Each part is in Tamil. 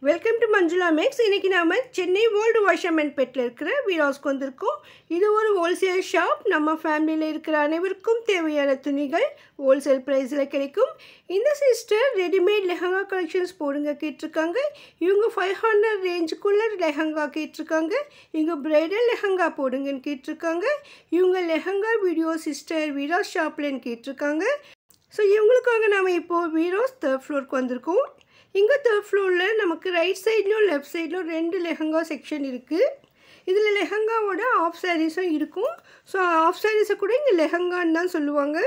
Welcome to Manjula maths. இன்றைக்கி நாம் சென்னை ஓல்டு வாஷர்மேன்பேட்டில் இருக்கிற வீராஸ்க்கு வந்திருக்கோம். இது ஒரு ஹோல்சேல் ஷாப். நம்ம ஃபேமிலியில் இருக்கிற அனைவருக்கும் தேவையான துணிகள் ஹோல்சேல் ப்ரைஸில் கிடைக்கும். இந்த சிஸ்டர் ரெடிமேட் லெஹங்கா கலெக்ஷன்ஸ் போடுங்க கேட்டிருக்காங்க. இவங்க 500 ரேஞ்சுக்குள்ளே லெஹங்கா கேட்டிருக்காங்க. இவங்க ப்ரைடல் லெஹங்கா போடுங்கன்னு கேட்டிருக்காங்க. இவங்க லெஹங்கா வீடியோ சிஸ்டர் வீராஸ் ஷாப்லன்னு கேட்டிருக்காங்க. ஸோ இவங்களுக்காக நாம் இப்போது வீராஸ் 3rd ஃப்ளோருக்கு வந்திருக்கோம். இங்கே 3rd ஃப்ளோரில் நமக்கு ரைட் சைட்லையும் லெஃப்ட் சைட்லையும் 2 லெஹங்கா செக்ஷன் இருக்குது. இதில் லெஹங்காவோட ஆஃப் சாரீஸும் இருக்கும். ஸோ ஆஃப் சாரீஸை கூட இங்கே லெஹங்கான்னு தான் சொல்லுவாங்க.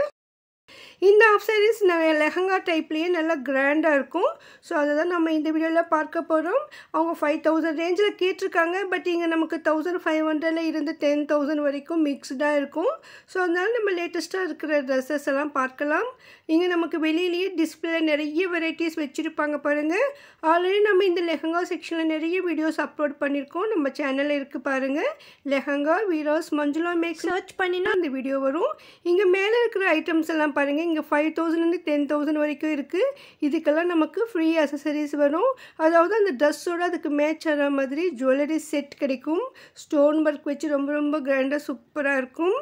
இந்த ஆஃப் சாரீஸ் லெஹங்கா டைப்லேயே நல்லா கிராண்டாக இருக்கும். ஸோ அதை தான் நம்ம இந்த வீடியோவில் பார்க்க போகிறோம். அவங்க 5000 ரேஞ்சில் கேட்டிருக்காங்க. பட் இங்கே நமக்கு 1500 இருந்து 10,000 வரைக்கும் மிக்ஸ்டாக இருக்கும். ஸோ அதனால் நம்ம லேட்டஸ்ட்டாக இருக்கிற ட்ரெஸ்ஸஸ் எல்லாம் பார்க்கலாம். இங்கே நமக்கு வெளியிலேயே டிஸ்பிளே நிறைய வெரைட்டிஸ் வச்சுருப்பாங்க பாருங்கள். ஆல்ரெடி நம்ம இந்த லெஹங்கா செக்ஷனில் நிறைய வீடியோஸ் அப்லோட் பண்ணியிருக்கோம். நம்ம சேனலில் இருக்குது பாருங்கள். லெஹங்கா வீராஸ் மஞ்சுளா மேக்ஸ் சர்ச் பண்ணினா அந்த வீடியோ வரும். இங்கே மேலே இருக்கிற ஐட்டம்ஸ் எல்லாம் பாருங்கள். இங்கே 5000 10,000 வரைக்கும் இருக்குது. இதுக்கெல்லாம் நமக்கு ஃப்ரீ அசசரிஸ் வரும். அதாவது அந்த ட்ரெஸ்ஸோடு அதுக்கு மேட்ச் ஆகிற மாதிரி ஜுவல்லரி செட் கிடைக்கும். ஸ்டோன் ஒர்க் வச்சு ரொம்ப ரொம்ப கிராண்டாக சூப்பராக இருக்கும்.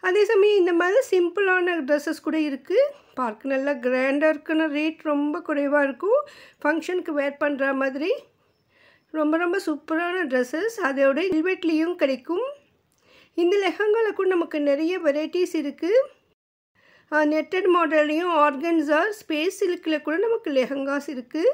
அதே சமயம் இந்த மாதிரி சிம்பிளான ட்ரெஸ்ஸஸ் கூட இருக்குது. பார்க்க நல்லா கிராண்டாக இருக்குன்னு ரேட் ரொம்ப குறைவாக இருக்கும். ஃபங்க்ஷனுக்கு வேர் பண்ணுற மாதிரி ரொம்ப ரொம்ப சூப்பரான ட்ரெஸ்ஸஸ். அதோட வெல்வெட்லேயும் கிடைக்கும். இந்த லெஹங்காவில் கூட நமக்கு நிறைய வெரைட்டிஸ் இருக்குது. நெட்டட் மாடல்லையும் ஆர்கன்ஸா ஸ்பேஸ் சில்கில் கூட நமக்கு லெஹங்காஸ் இருக்குது.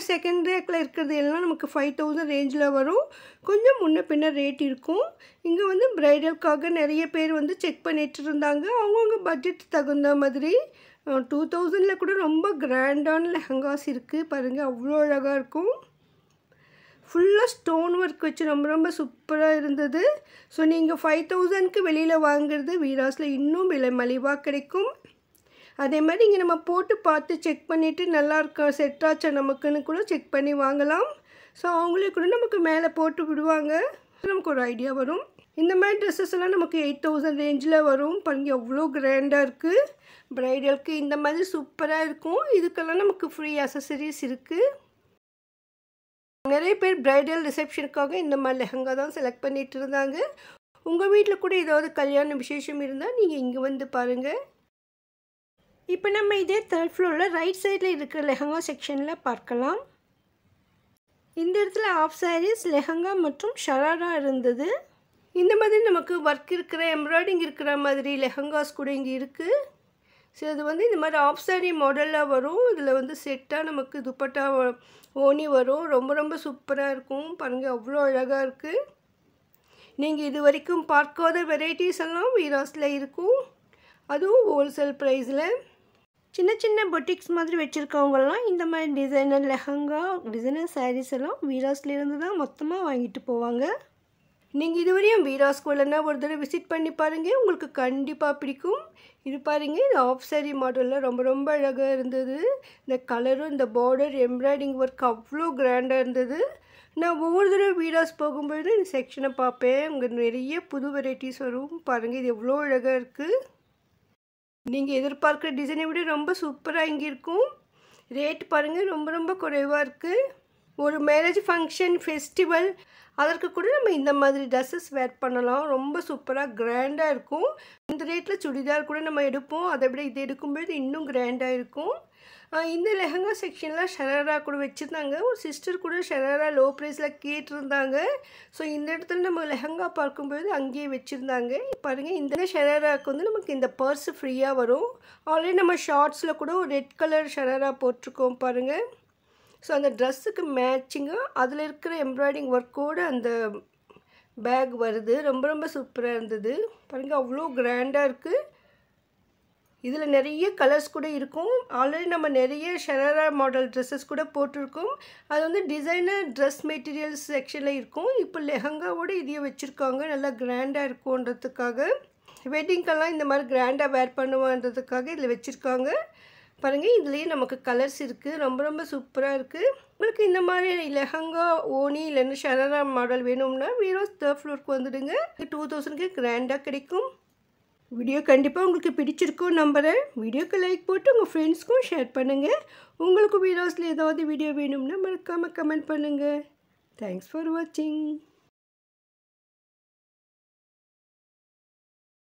செகண்ட் ரேக்கில் இருக்கிறது எல்லாம் நமக்கு 5000 ரேஞ்சில் வரும். கொஞ்சம் முன்ன பின்ன ரேட் இருக்கும். இங்கே வந்து ப்ரைடலுக்காக நிறைய பேர் வந்து செக் பண்ணிட்டு இருந்தாங்க. அவங்கவுங்க பட்ஜெட் தகுந்த மாதிரி 2000 கூட ரொம்ப கிராண்டான லெஹங்காஸ் இருக்குது பாருங்கள். அவ்வளோ அழகாக இருக்கும். ஃபுல்லாக ஸ்டோன் ஒர்க் வச்சு ரொம்ப ரொம்ப சூப்பராக இருந்தது. ஸோ நீங்கள் 5000க்கு வெளியில் வாங்குறது வீராஸில் இன்னும் விலை மலிவாக கிடைக்கும். அதே மாதிரி இங்கே நம்ம போட்டு பார்த்து செக் பண்ணிவிட்டு நல்லா இருக்கா செட் ஆச்சா நமக்குன்னு கூட செக் பண்ணி வாங்கலாம். ஸோ அவங்களே கூட நமக்கு மேலே போட்டு விடுவாங்க. நமக்கு ஒரு ஐடியா வரும். இந்த மாதிரி ட்ரெஸ்ஸஸ் எல்லாம் நமக்கு 8000 ரேஞ்சில் வரும். பாருங்க எவ்வளோ கிராண்டாக இருக்குது. ப்ரைடலுக்கு இந்த மாதிரி சூப்பராக இருக்கும். இதுக்கெல்லாம் நமக்கு ஃப்ரீ அசசரிஸ் இருக்குது. நிறைய பேர் ப்ரைடல் ரிசப்ஷனுக்காக இந்த மாதிரி லெஹங்கா தான் செலக்ட் பண்ணிகிட்டு இருந்தாங்க. உங்கள் வீட்டில் கூட ஏதாவது கல்யாண விசேஷம் இருந்தால் நீங்கள் இங்கே வந்து பாருங்கள். இப்போ நம்ம இதே 3rd ஃப்ளோரில் ரைட் சைடில் இருக்கிற லெஹங்கா செக்ஷனில் பார்க்கலாம். இந்த இடத்துல ஆஃப் சாரீஸ் லெஹங்கா மற்றும் ஷராரா இருந்தது. இந்த மாதிரி நமக்கு ஒர்க் இருக்கிற எம்ப்ராய்டிங் இருக்கிற மாதிரி லெஹங்காஸ் கூட இங்கே இருக்குது. ஸோ இது வந்து இந்த மாதிரி ஆஃப் சாரீ மாடலாக வரும். இதில் வந்து செட்டாக நமக்கு துப்பட்டா ஓனி வரும். ரொம்ப ரொம்ப சூப்பராக இருக்கும் பாருங்கள். அவ்வளோ அழகாக இருக்குது. நீங்கள் இது வரைக்கும் பார்க்காத வெரைட்டிஸ் எல்லாம் வீராஸில் இருக்கும். அதுவும் ஹோல்சேல் ப்ரைஸில். சின்ன சின்ன பொட்டிக்ஸ் மாதிரி வச்சுருக்கவங்கலாம் இந்த மாதிரி டிசைனர் லெஹங்கா டிசைனர் சாரீஸ் எல்லாம் வீராஸ்லேருந்து தான் மொத்தமாக வாங்கிட்டு போவாங்க. நீங்கள் இதுவரையும் வீராஸ்க்கு இல்லைன்னா ஒரு தடவை விசிட் பண்ணி பாருங்கள். உங்களுக்கு கண்டிப்பாக பிடிக்கும். இது பாருங்கள். இது ஆஃப் சாரீ மாடலில் ரொம்ப ரொம்ப அழகாக இருந்தது. இந்த கலரும் இந்த பார்டர் எம்ப்ராய்டிங் ஒர்க் அவ்வளோ கிராண்டாக இருந்தது. நான் ஒவ்வொரு தடவை வீராஸ் போகும்போது இந்த செக்ஷனை பார்ப்பேன். அங்கே நிறைய புது வெரைட்டிஸ் வரும். பாருங்கள் இது எவ்வளோ அழகாக இருக்குது. நீங்கள் எதிர்பார்க்குற டிசைனை விட ரொம்ப சூப்பராக இங்கே இருக்கும். ரேட் பாருங்கள் ரொம்ப ரொம்ப குறைவாக இருக்குது. ஒரு மேரேஜ் ஃபங்க்ஷன் ஃபெஸ்டிவல் அதற்கு கூட நம்ம இந்த மாதிரி ட்ரெஸ்ஸஸ் வேர் பண்ணலாம். ரொம்ப சூப்பராக கிராண்டாக இருக்கும். இந்த ரேட்டில் சுடிதார் கூட நம்ம எடுப்போம். அதை விட இது எடுக்கும்போது இன்னும் கிராண்டாக இருக்கும். இந்த லெஹங்கா செக்ஷனில் ஷராரா கூட வச்சுருந்தாங்க. ஒரு சிஸ்டர் கூட ஷராரா லோ ப்ரைஸில் கேட்டிருந்தாங்க. ஸோ இந்த இடத்துல நம்ம லெஹங்கா பார்க்கும்போது அங்கேயே வச்சுருந்தாங்க. பாருங்கள் இந்த ஷராராவுக்கு வந்து நமக்கு இந்த பர்ஸ் ஃப்ரீயாக வரும். ஆல்ரெடி நம்ம ஷார்ட்ஸில் கூட ஒரு ரெட் கலர் ஷராரா போட்டிருக்கோம் பாருங்கள். ஸோ அந்த ட்ரெஸ்ஸுக்கு மேட்சிங்காக அதில் இருக்கிற எம்ப்ராய்டிங் ஒர்க்கோடு அந்த பேக் வருது. ரொம்ப ரொம்ப சூப்பராக இருந்தது பாருங்கள். அவ்வளோ கிராண்டாக இருக்குது. இதில் நிறைய கலர்ஸ் கூட இருக்கும். ஆல்ரெடி நம்ம நிறைய ஷராரா மாடல் ட்ரெஸ்ஸஸ் கூட போட்டிருக்கோம். அது வந்து டிசைனர் ட்ரெஸ் மெட்டீரியல்ஸ் செக்ஷனில் இருக்கும். இப்போ லெஹங்காவோடு இதையும் வச்சுருக்காங்க. நல்லா கிராண்டாக இருக்கும்ன்றதுக்காக வெட்டிங்கெல்லாம் இந்த மாதிரி கிராண்டாக வேர் பண்ணுவான்றதுக்காக இதில் வச்சுருக்காங்க. பாருங்கள் இதுலேயே நமக்கு கலர்ஸ் இருக்குது. ரொம்ப ரொம்ப சூப்பராக இருக்குது. உங்களுக்கு இந்த மாதிரி லெஹங்கா ஓனி இல்லைன்னா ஷராரா மாடல் வேணும்னா வீராஸ் 3rd ஃப்ளோருக்கு வந்துடுங்க. 2000க்கு கிராண்டாக கிடைக்கும். வீடியோ கண்டிப்பாக உங்களுக்கு பிடிச்சிருக்கும் நம்புகிறேன். வீடியோக்கு லைக் போட்டு உங்கள் ஃப்ரெண்ட்ஸ்க்கும் ஷேர் பண்ணுங்கள். உங்களுக்கு வீடியோஸில் ஏதாவது வீடியோ வேணும்னா மறக்காமல் கமெண்ட் பண்ணுங்கள். தேங்க்ஸ் ஃபார் வாட்சிங்.